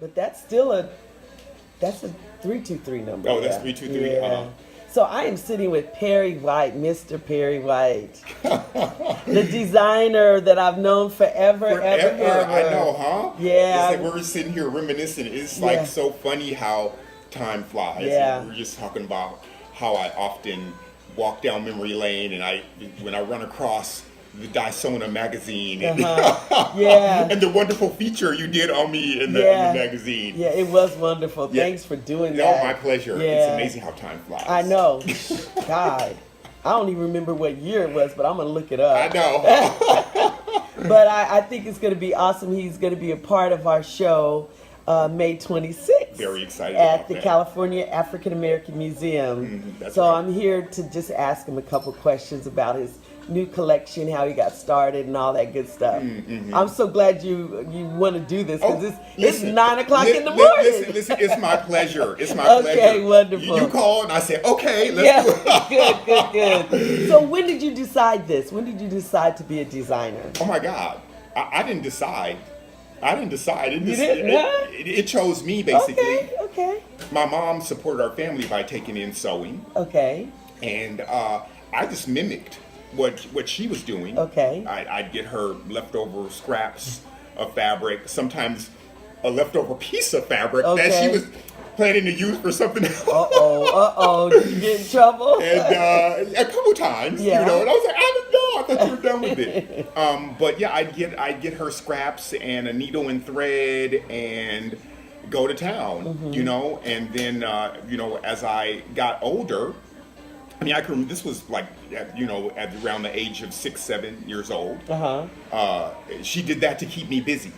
But that's a 323 number. Oh, that's 323. Yeah. So I am sitting with Perry White, Mr. Perry White, the designer that I've known forever. I know, huh? Yeah. It's like we're sitting here reminiscing. It's like so funny how time flies. Yeah. And we were just talking about how I often walk down memory lane, and when I run across the Dyson magazine and, and the wonderful feature you did on me in the magazine. Yeah, it was wonderful. Thanks for doing that. Oh, my pleasure. Yeah. It's amazing how time flies. I know. God, I don't even remember what year it was, but I'm going to look it up. I know. But I think it's going to be awesome. He's going to be a part of our show May 26th. Very excited at about the that. California African American Museum. So right. I'm here to just ask him a couple questions about his new collection, how he got started, and all that good stuff. I'm so glad you want to do this because it's 9 o'clock in the morning. Listen, it's my pleasure. It's my pleasure. Okay, wonderful. You called and I said, okay, let's do it. Good. So when did you decide this? When did you decide to be a designer? Oh my God, I didn't decide. It chose me, basically. Okay. My mom supported our family by taking in sewing. Okay. And I just mimicked what she was doing. Okay. I'd get her leftover scraps of fabric, sometimes a leftover piece of fabric that she was planning to use for something else. Did you get in trouble? And a couple times, and I was like, I don't know, I thought you were done with it. But yeah, I'd get her scraps and a needle and thread and go to town, and then as I got older, I mean, I can. This was like, at around the age of 6, 7 years old. She did that to keep me busy.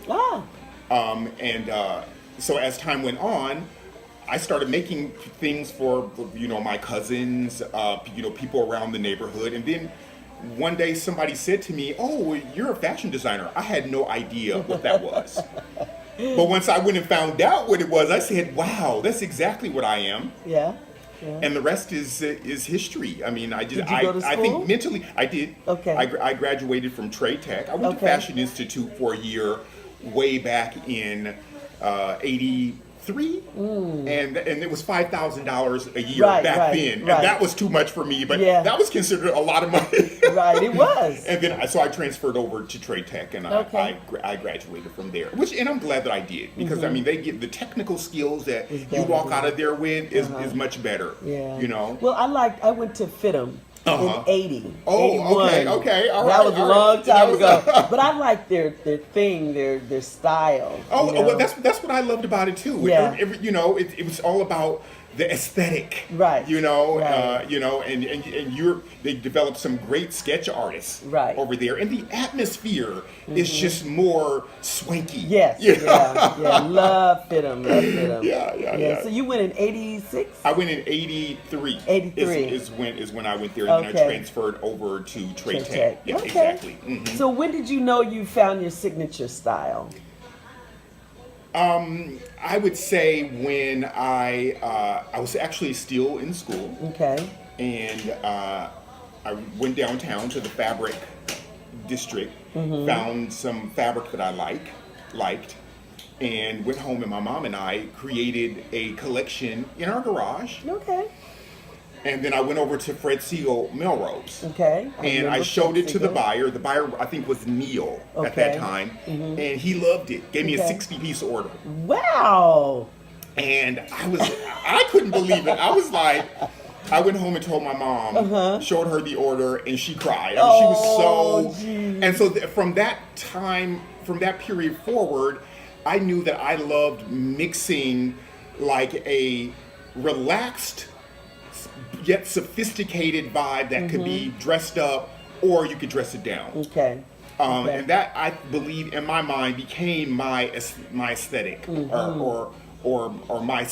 So as time went on, I started making things for my cousins, people around the neighborhood, and then one day somebody said to me, "Oh, you're a fashion designer." I had no idea what that was. But once I went and found out what it was, I said, "Wow, that's exactly what I am." Yeah. And the rest is history. I mean, I Did you go to school? I think mentally I did. Okay. I graduated from Trade Tech. I went to Fashion Institute for a year, way back in '83, and it was $5,000 a year back then, and that was too much for me. But that was considered a lot of money. Right, it was. And then so I transferred over to Trade Tech, and I graduated from there. And I'm glad that I did, because I mean, they give the technical skills that you walk out of there with is much better. Yeah. Well, I went to FITM. In 80. Oh, 81. okay, all right. That was a long time ago. But I like their thing, their style. Well, that's what I loved about it too. Yeah. It was all about the aesthetic. Right. And they developed some great sketch artists over there, and the atmosphere is just more swanky. Yes. Love FITM. Yeah. So you went in 86? I went in 83. 83 is when I went there, and then I transferred over to Trade Tech. Yeah, exactly. So when did you know you found your signature style? I would say when I was actually still in school. Okay. And I went downtown to the fabric district, found some fabric that I liked, and went home, and my mom and I created a collection in our garage. Okay. And then I went over to Fred Siegel Melrose. Okay. And I showed it to the buyer. The buyer, I think, was Neil at that time. And he loved it. Gave me a 60-piece order. Wow. And I couldn't believe it. I was like, I went home and told my mom, showed her the order, and she cried. I mean, she was so... Geez. And so from that time, from that period forward, I knew that I loved mixing like a relaxed yet sophisticated vibe that could be dressed up, or you could dress it down. Okay. And that, I believe, in my mind, became my aesthetic, or my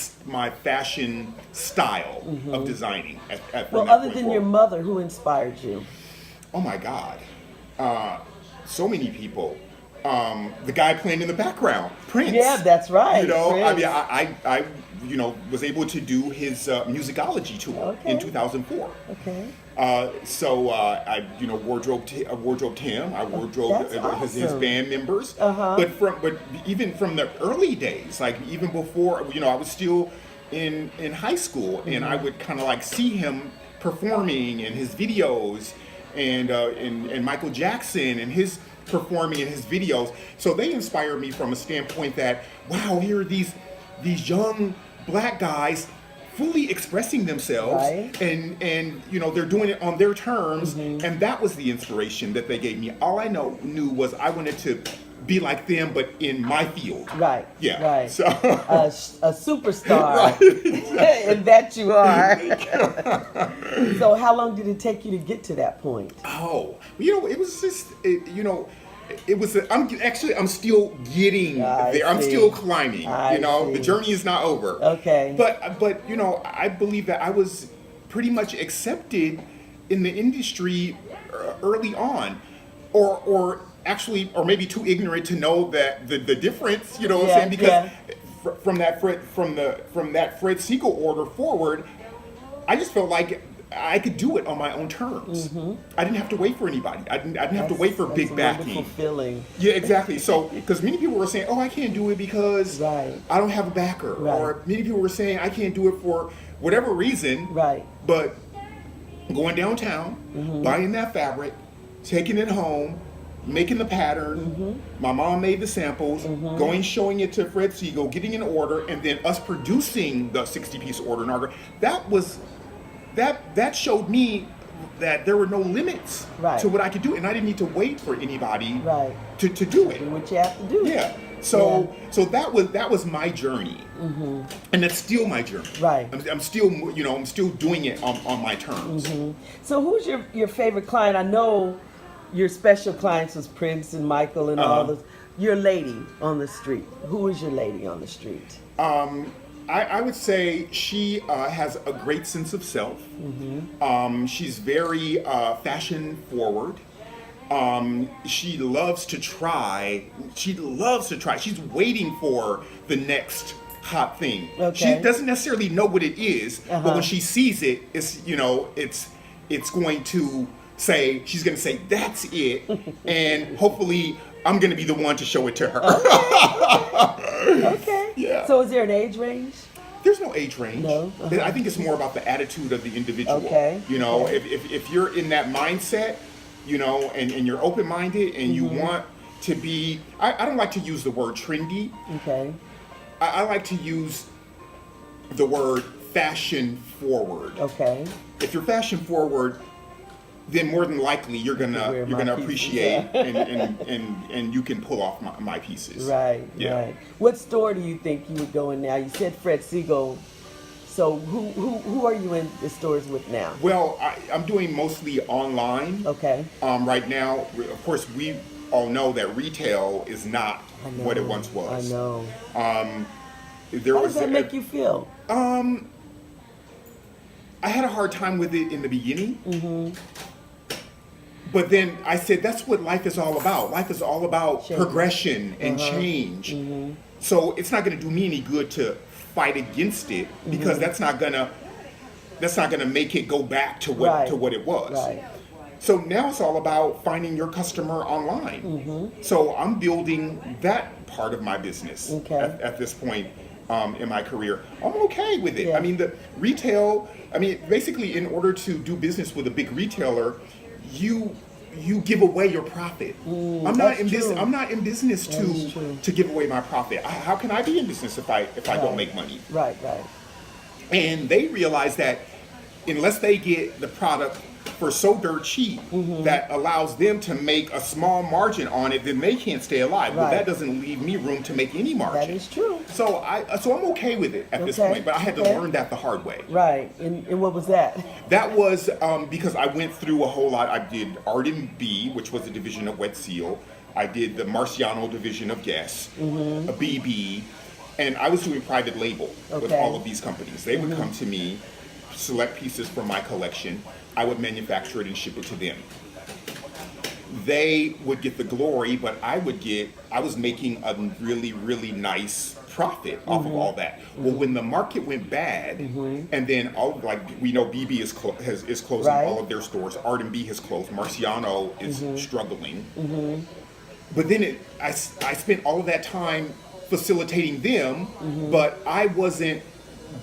fashion style of designing. Well, other than your mother, who inspired you? Oh my God, so many people. The guy playing in the background, Prince. Yeah, that's right. Prince. I mean, I was able to do his musicology tour in 2004. Okay. I wardrobed him. I wardrobed his band members. But even from the early days, like even before, I was still in high school, and I would kind of like see him performing in his videos, and Michael Jackson and his performing in his videos. So they inspire me from a standpoint that, wow, here are these young black guys fully expressing themselves, and they're doing it on their terms, and that was the inspiration that they gave me. All I knew was I wanted to be like them, but in my field. Right. Yeah. Right. So a superstar, right, exactly. and that you are. So how long did it take you to get to that point? Oh, it was just it was. I'm still getting there. I'm still climbing. The journey is not over. Okay. But I believe that I was pretty much accepted in the industry early on, or maybe too ignorant to know that the difference. You know what I'm saying? Because from that Fred Siegel order forward, I just felt like I could do it on my own terms. I didn't have to wait for anybody. I didn't have to wait for big backing. Wonderful feeling. Yeah, exactly. So, because many people were saying, "Oh, I can't do it because I don't have a backer," or many people were saying, "I can't do it for whatever reason." Right. But going downtown, buying that fabric, taking it home, making the pattern. My mom made the samples, showing it to Fred Siegel, getting an order, and then us producing the 60-piece order in order. That showed me that there were no limits to what I could do, and I didn't need to wait for anybody to do it. Do what you have to do. Yeah. So that was my journey, and that's still my journey. Right. I'm still I'm still doing it on my terms. So who's your favorite client? I know your special clients was Prince and Michael and all those. Your lady on the street. Who is your lady on the street? I would say she has a great sense of self. She's very fashion forward. She loves to try. She's waiting for the next hot thing. Okay. She doesn't necessarily know what it is, but when she sees it, it's going to say, she's going to say, that's it, and hopefully I'm going to be the one to show it to her. Okay. Yeah. So is there an age range? There's no age range. No. I think it's more about the attitude of the individual. Okay. If you're in that mindset, and you're open-minded and you want to be, I don't like to use the word trendy. Okay. I like to use the word fashion forward. Okay. If you're fashion forward, then more than likely you're gonna appreciate and you can pull off my pieces. Right. Yeah. Right. What store do you think you would go in now? You said Fred Siegel. So who are you in the stores with now? Well, I'm doing mostly online. Okay. Right now, of course, we all know that retail is not what it once was. I know. How does that make you feel? I had a hard time with it in the beginning. But then I said, that's what life is all about. Life is all about progression and change. So it's not going to do me any good to fight against it, because that's not gonna make it go back to what it was. Right. So now it's all about finding your customer online. So I'm building that part of my business at this point in my career. I'm okay with it. Yeah. I mean, the retail. I mean, basically, in order to do business with a big retailer, you give away your profit. I'm not in business to give away my profit. How can I be in business if I don't make money? Right. And they realize that unless they get the product for so dirt cheap that allows them to make a small margin on it, then they can't stay alive. Well, that doesn't leave me room to make any margin. That is true. So I'm okay with it at this point, but I had to learn that the hard way. Right. And what was that? That was because I went through a whole lot. I did R&B, which was a division of Wet Seal. I did the Marciano division of Guess, a BB, and I was doing private label with all of these companies. They would come to me, select pieces from my collection. I would manufacture it and ship it to them. they would get the glory, but I was making a really, really nice profit off of all that. Well, when the market went bad, and then we know BB is closing all of their stores, R&B has closed, Marciano is struggling. But then I spent all of that time facilitating them, but I wasn't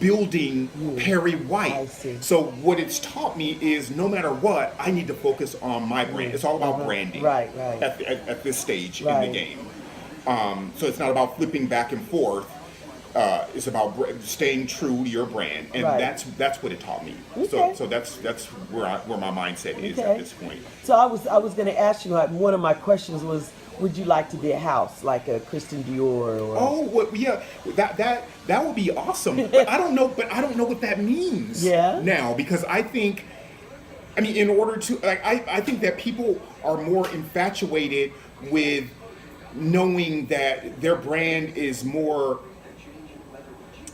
building Perry White. I see. So what it's taught me is no matter what, I need to focus on my brand. It's all about branding at this stage in the game. So it's not about flipping back and forth. It's about staying true to your brand, and that's what it taught me. Okay. So that's where my mindset is at this point. So I was going to ask you. One of my questions was, would you like to be a house like a Christian Dior? Or... Oh, well, yeah, that would be awesome. But I don't know what that means. Yeah. Now, because I mean, in order to I think that people are more infatuated with knowing that their brand is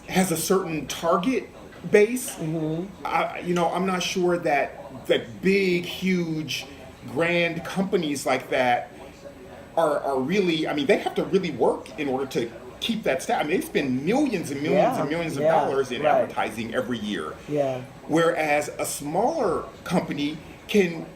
has a certain target base. I'm not sure that big, huge, grand companies like that are really, I mean, they have to really work in order to keep that staff. I mean, they spend millions and millions and millions of dollars in advertising every year. Yeah. Whereas a smaller company can,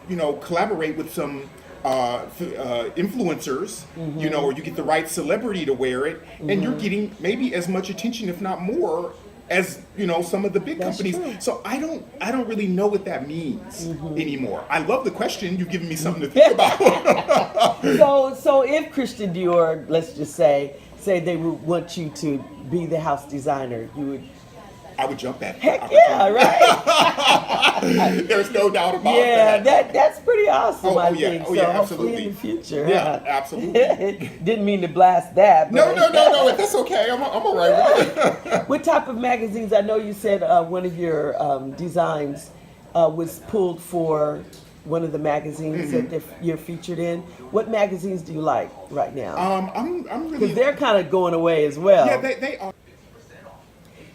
collaborate with some influencers, or you get the right celebrity to wear it, and you're getting maybe as much attention, if not more, as some of the big companies. True. So I don't really know what that means anymore. I love the question. You've given me something to think about. So if Christian Dior, let's just say they would want you to be the house designer, I would jump at that. Heck yeah, right? There's no doubt about that. Yeah, that's pretty awesome, I think. Oh, yeah, so absolutely. hopefully in the future. Yeah, absolutely. Didn't mean to blast that. But No, that's okay. I'm all right with it. What type of magazines? I know you said one of your designs was pulled for one of the magazines that you're featured in. What magazines do you like right now? I'm really... Because they're kind of going away as well. Yeah, they are.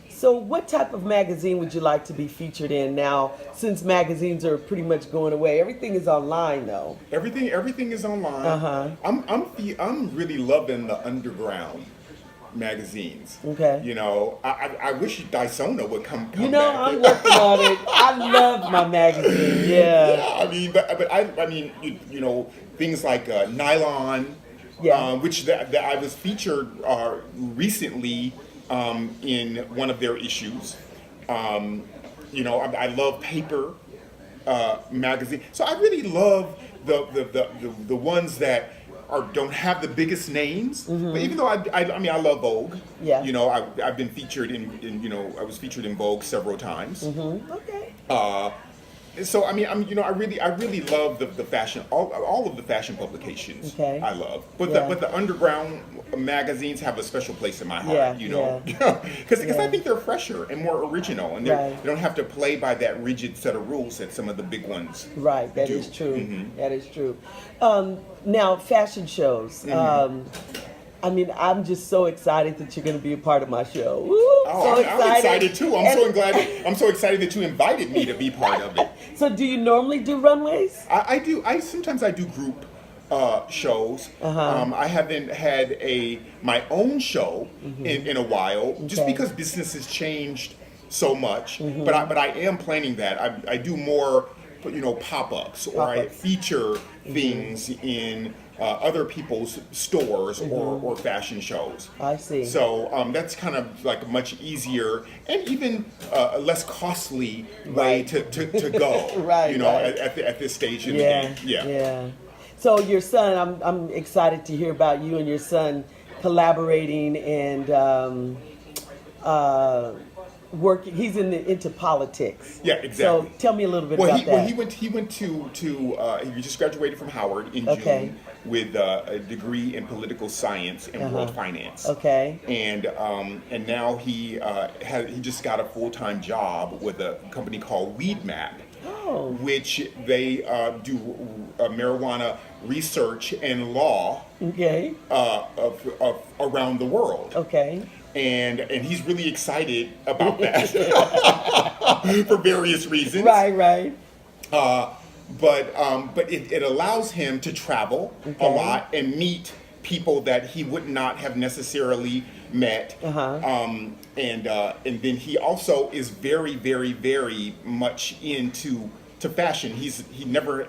So what type of magazine would you like to be featured in now, since magazines are pretty much going away? Everything is online, though. Everything is online. I'm really loving the underground magazines. Okay. I wish Dyson would come back. I'm working on it. I love my magazine. Yeah. I mean, but I mean, things like Nylon, which that I was featured recently. In one of their issues. I love paper magazine. So I really love the ones that don't have the biggest names. But even though I love Vogue. Yeah. I've been featured I was featured in Vogue several times. Okay. So I mean, I really love the fashion, all of the fashion publications. Okay. I love, but the underground magazines have a special place in my heart. Because I think they're fresher and more original, and they don't have to play by that rigid set of rules that some of the big ones. Right. That is true. That is true. Now, fashion shows. I mean, I'm just so excited that you're going to be a part of my show. Woo, I'm excited too. I'm so excited that you invited me to be part of it. So, do you normally do runways? I do. Sometimes I do group shows. I haven't had my own show in a while, just because business has changed so much. But I am planning that. I do more, pop-ups, or I feature things in other people's stores or fashion shows. I see. So that's kind of like a much easier and even a less costly way to go. At this stage in the game. Yeah. So your son, I'm excited to hear about you and your son collaborating and working. He's into politics. Yeah, exactly. So tell me a little bit about that. Well, he went to he just graduated from Howard in June with a degree in political science and world finance. Okay. And now he just got a full-time job with a company called Weed Map, which they do marijuana research and law. Okay. Of around the world. Okay. And he's really excited about that for various reasons. Right. but it allows him to travel a lot and meet people that he would not have necessarily met. And then he also is very, very, very much into fashion. He never,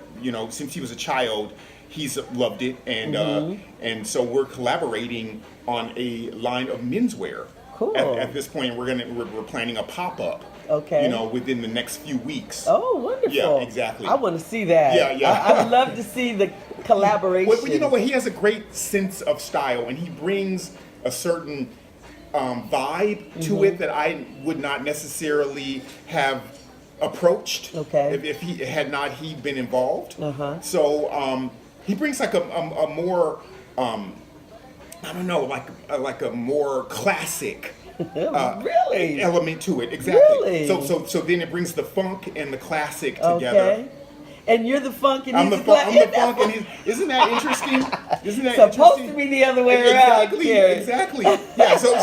since he was a child, he's loved it, and so we're collaborating on a line of menswear. Cool. At this point, we're planning a pop-up. Okay. Within the next few weeks. Oh, wonderful. Yeah, exactly. I want to see that. Yeah. I'd love to see the collaboration. Well, you know what? He has a great sense of style, and he brings a certain vibe to it that I would not necessarily have approached if he had not been involved. So he brings like a more I don't know, like a more classic really element to it. Exactly. Really? So then it brings the funk and the classic together. Okay. And you're the funk and I'm he's the the funk, and isn't that interesting? Isn't that supposed interesting? to be the other way around? Exactly. Yeah. So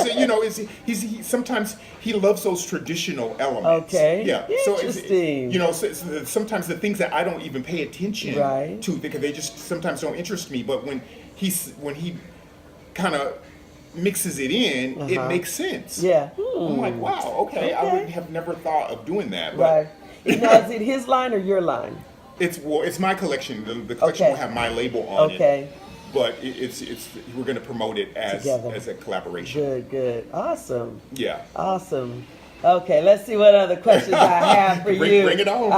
he sometimes he loves those traditional elements. Okay. Yeah. Interesting. So sometimes the things that I don't even pay attention to because they just sometimes don't interest me. But when he kind of mixes it in, it makes sense. Yeah. I'm like, wow, okay. I would have never thought of doing that. But Right. Now, is it his line or your line? It's my collection. The collection will have my label on it. But it's we're going to promote it as a collaboration. Good. Awesome. Yeah. Awesome. Okay, let's see what other questions I have for you. Bring it on.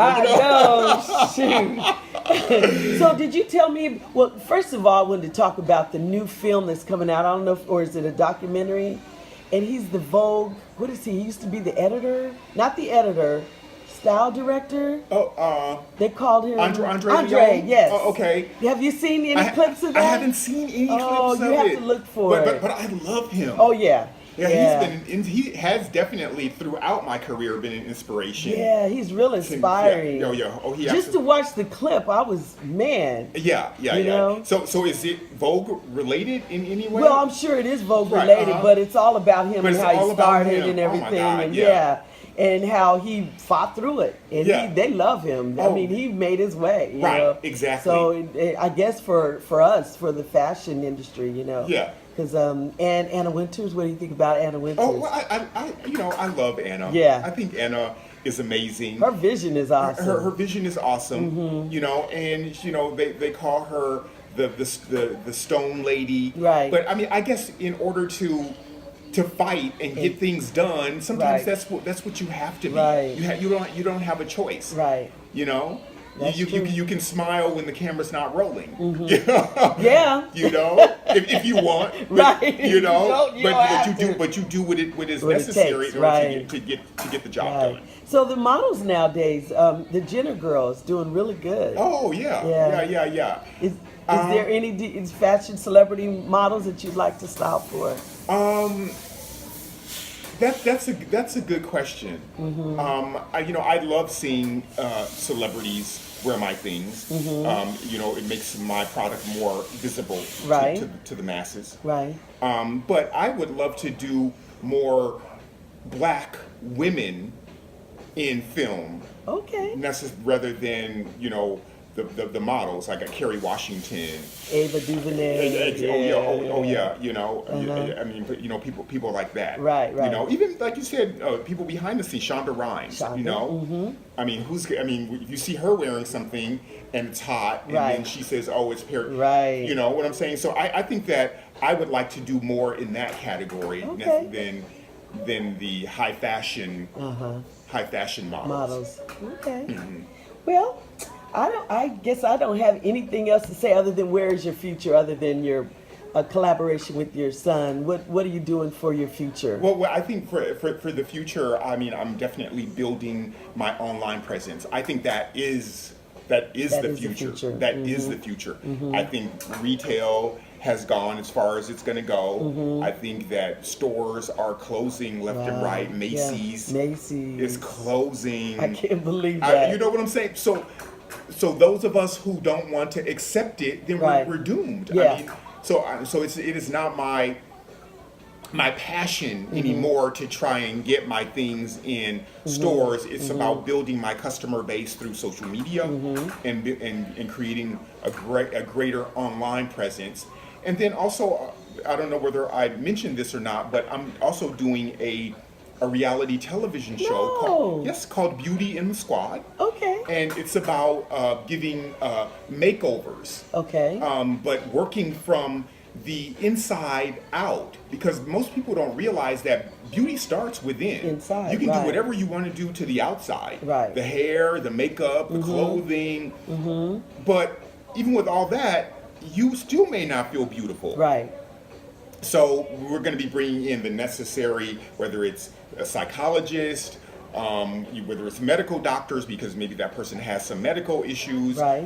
Shoot. So did you tell me, well, first of all, I wanted to talk about the new film that's coming out. I don't know, or is it a documentary? And he's the Vogue, what is he? He used to be the editor? Not the editor, style director. They called him Andre, yes. Oh, okay. Have you seen any clips of that? I haven't seen any clips of it. Oh, you have to look for it. But I love him. Oh, yeah. Yeah, he has definitely throughout my career been an inspiration. Yeah, he's real inspiring. Just to watch the clip, I was, man. Yeah. know? So is it Vogue related in any way? Well, I'm sure it is Vogue related, but it's all about him and how he started and everything. Oh my God, and how he fought through it. And they love him. I mean, he made his way. You know? Exactly. So I guess for us, for the fashion industry, Yeah. Because and Anna Winters, what do you think about Anna Winters? Oh, well, I love Anna. Yeah. I think Anna is amazing. Her vision is awesome. Her vision is awesome. And they call her the Stone Lady. Right. But I mean, I guess in order to fight and get things done, sometimes that's what you have to be. Right. You don't have a choice. Right. You can smile when the camera's not rolling. Yeah. If you want. Right. But you do what is necessary in order to get the job done. So the models nowadays, the Jenner girls doing really good. Oh yeah. Is there any fashion celebrity models that you'd like to style for? That's a good question. I love seeing celebrities wear my things. It makes my product more visible to the masses. Right. But I would love to do more black women in film. Okay. Rather than the models. I got Kerry Washington, Ava DuVernay. I mean, people like that. Right. Even like you said, people behind the scenes, Shonda Rhimes. I mean, you see her wearing something and it's hot, and then she says, "Oh, it's paired." Right. You know what I'm saying? So I think that I would like to do more in that category than the high fashion models. Okay. Well, I guess I don't have anything else to say other than where is your future, other than your collaboration with your son. What are you doing for your future? Well, I think for the future, I mean, I'm definitely building my online presence. I think that is the future. That is the future. I think retail has gone as far as it's going to go. I think that stores are closing left and right. Macy's is closing. I can't believe that. You know what I'm saying? So those of us who don't want to accept it, then we're doomed. Yeah. I mean, so it is not my my passion anymore to try and get my things in stores. It's about building my customer base through social media and creating a greater online presence. And then also, I don't know whether I mentioned this or not, but I'm also doing a reality television show called Beauty in the Squad. Okay. And it's about giving makeovers. Okay. But working from the inside out, because most people don't realize that beauty starts within. Inside, you can right. do whatever you want to do to the outside. Right. The hair, the makeup, the clothing. But even with all that, you still may not feel beautiful. Right. So we're going to be bringing in the necessary, whether it's a psychologist, whether it's medical doctors, because maybe that person has some medical issues. Right.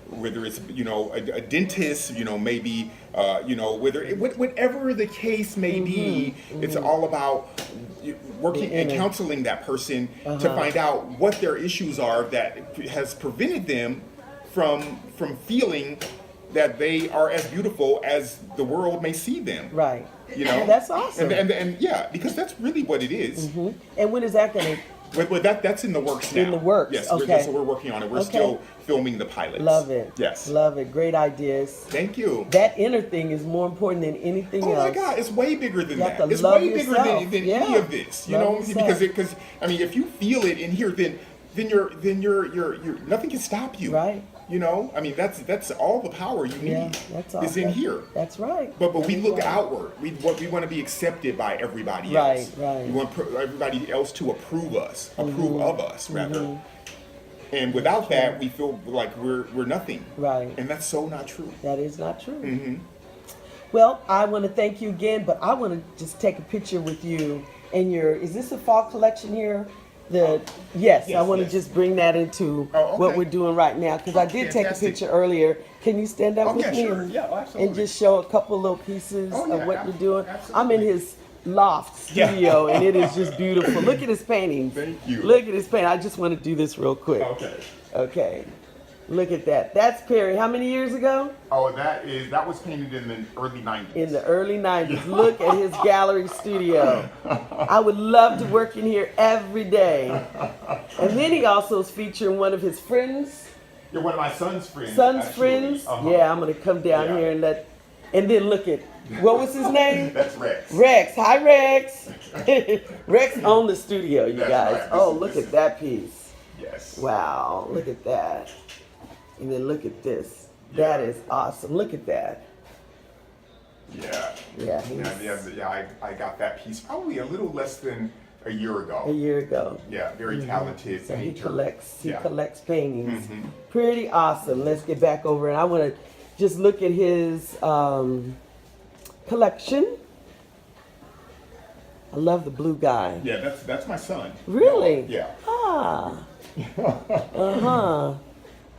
Whether it's, a dentist, maybe, whatever the case may be, it's all about working and counseling that person to find out what their issues are that has prevented them from feeling that they are as beautiful as the world may see them. Right. That's awesome. And yeah, because that's really what it is. And when is that going to? That's in the works now. In the works. Yes. Okay. So we're working on it. We're still filming the pilots. Love it. Yes. Love it. Great ideas. Thank you. That inner thing is more important than anything else. Oh my God, it's way bigger than You have that. to It's love way bigger yourself. than any of this. Love yourself. Because if you feel it in here, then you're nothing can stop you. Right. That's all the power you need. Yeah, that's awesome. Is in here. That's right. But we look right. outward. We want to be accepted by everybody Right, else. right. We want everybody else to approve of us rather. And without that, we feel like we're nothing. Right. And that's so not true. That is not true. Well, I want to thank you again, but I want to just take a picture with you and is this a fall collection here? Yes, I want to just bring that into what we're doing right now, because I did take a picture earlier. Can you stand up with me sure. Absolutely. and just show a couple little pieces of what you're doing? Absolutely. I'm in his loft studio, and it is just beautiful. Look at his paintings. Thank you. Look at his painting. I just want to do this real quick. Okay. Look at that. That's Perry. How many years ago? Oh, that was painted in the early 90s. In the early 90s. Look at his gallery studio. I would love to work in here every day. And then he also is featuring one of his friends. You're one of my son's friends. Friends? Yeah, I'm going to come down here and then look at, what was his name? That's Rex. Rex. Hi, Rex. Rex owned the studio, you guys. Right. Oh, look at that piece. Yes. Wow, look at that. And then look at this. That is awesome. Look at that. Yeah. Yeah. I got that piece probably a little less than a year ago. A year ago. Yeah, very talented So painter. he collects paintings. Pretty awesome. Let's get back over, and I want to just look at his collection. I love the blue guy. Yeah, that's my son. Really? Yeah.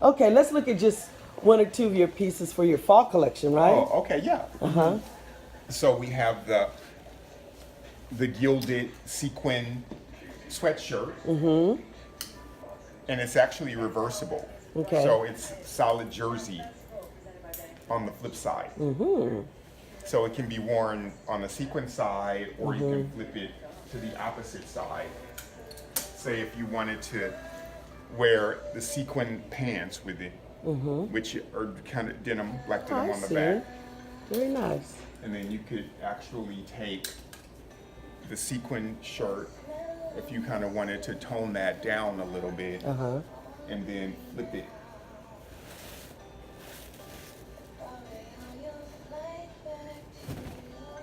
Okay, let's look at just one or two of your pieces for your fall collection, right? Oh, okay, yeah. So we have the Gilded Sequin sweatshirt. And it's actually reversible. Okay. So it's solid jersey on the flip side. So it can be worn on the sequin side, or you can flip it to the opposite side. Say if you wanted to wear the sequin pants with it, which are kind of denim, black denim on the back. Very nice. And then you could actually take the sequin shirt, if you kind of wanted to tone that down a little bit, and then flip it.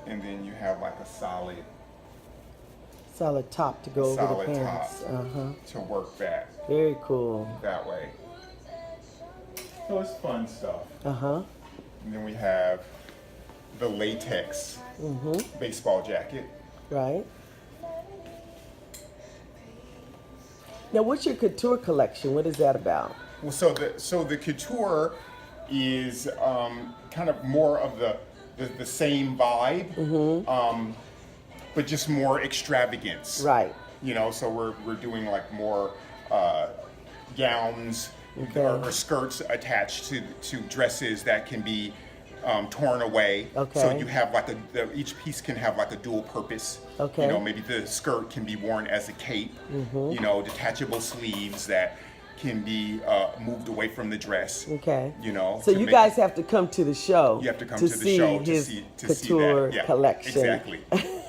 And then you have like a solid top to go over the pants. to work that Very cool. that way. So it's fun stuff. Uh-huh. And then we have the latex baseball jacket. Right. Now, what's your couture collection? What is that about? Well, so the couture is kind of more of the same vibe, but just more extravagance. Right. You know, so we're doing like more gowns Okay. or skirts attached to dresses that can be torn away. Okay. So you have like each piece can have like a dual purpose. Okay. You know, maybe the skirt can be worn as a cape. You know, detachable sleeves that can be moved away from the dress. Okay. You know. So you guys have to come to the show. You have to come to the show to see couture that. Yeah, collection. exactly.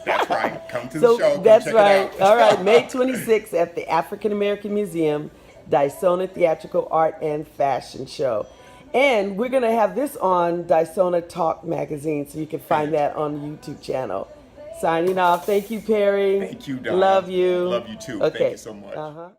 That's right. Come to So the show. that's check right. It out. All right. May 26th at the African American Museum, Dysona Theatrical Art and Fashion Show. And we're going to have this on Dysona Talk magazine, so you can find that on the YouTube channel. Signing off. Thank you, Perry. Thank you, Donna. Love you. Love you too. Okay. Thank you so much.